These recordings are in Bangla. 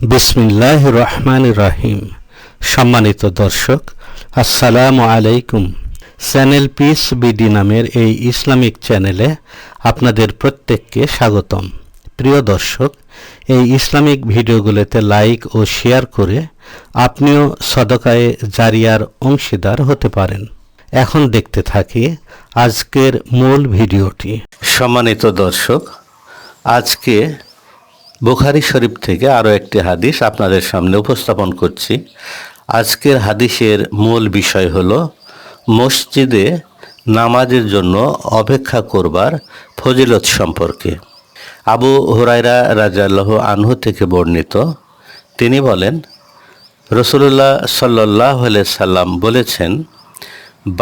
বিসমিল্লাহির রহমানির রহিম। সম্মানিত দর্শক, আসসালামু আলাইকুম। চ্যানেল পিস বিডি নামের এই ইসলামিক চ্যানেলে আপনাদের প্রত্যেককে স্বাগতম। প্রিয় দর্শক, এই ইসলামিক ভিডিওগুলোতে লাইক ও শেয়ার করে আপনিও সদকায়ে জারিয়ার অংশীদার হতে পারেন। এখন দেখতে থাকি আজকের মূল ভিডিওটি। সম্মানিত দর্শক, আজকে বুখারী শরীফ থেকে আরও একটি হাদিস আপনাদের সামনে উপস্থাপন করছি। আজকের হাদিসের মূল বিষয় হলো মসজিদে নামাজের জন্য অপেক্ষা করবার ফজিলত সম্পর্কে। আবু হুরায়রা রাদিয়াল্লাহু আনহু থেকে বর্ণিত, তিনি বলেন, রাসূলুল্লাহ সাল্লাল্লাহু আলাইহি সাল্লাম বলেছেন,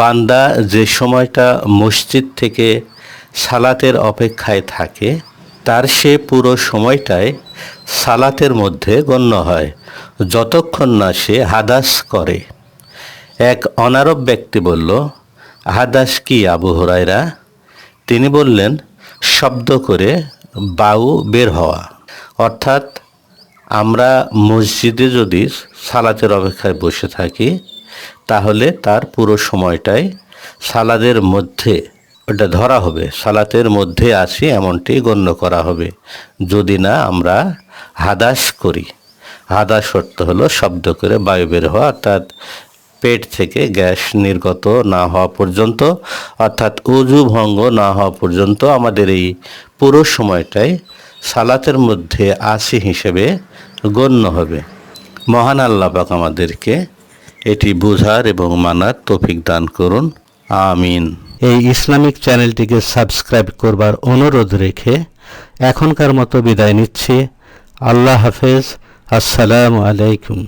বান্দা যে সময়টা মসজিদ থেকে সালাতের অপেক্ষায় থাকে তার সে পুরো সময়টাই সালাতের মধ্যে গণ্য হয়, যতক্ষণ না সে হাদাস করে। এক অনারব ব্যক্তি বলল, হাদাস কি আবু হুরায়রা? তিনি বললেন, শব্দ করে বায়ু বের হওয়া। অর্থাৎ আমরা মসজিদে যদি সালাতের অপেক্ষায় বসে থাকি তাহলে তার পুরো সময়টাই সালাতের মধ্যে ওটা ধরা হবে, সালাতের মধ্যে আছি এমনটি গণ্য করা হবে, যদি না আমরা হাদাস করি। হাদাস অর্থ হলো শব্দ করে বায়ু বের হওয়া, অর্থাৎ পেট থেকে গ্যাস নির্গত না হওয়া পর্যন্ত, অর্থাৎ উযু ভঙ্গ না হওয়া পর্যন্ত আমাদের এই পুরো সময়টাই সালাতের মধ্যে আছি হিসেবে গণ্য হবে। মহান আল্লাহ পাক আমাদেরকে এটি বুঝার এবং মানার তৌফিক দান করুন, আমিন। এই ইসলামিক চ্যানেলটিকে সাবস্ক্রাইব করবার অনুরোধ রেখে এখনকার মতো বিদায় নিচ্ছি। আল্লাহ হাফেজ। আসসালামু আলাইকুম।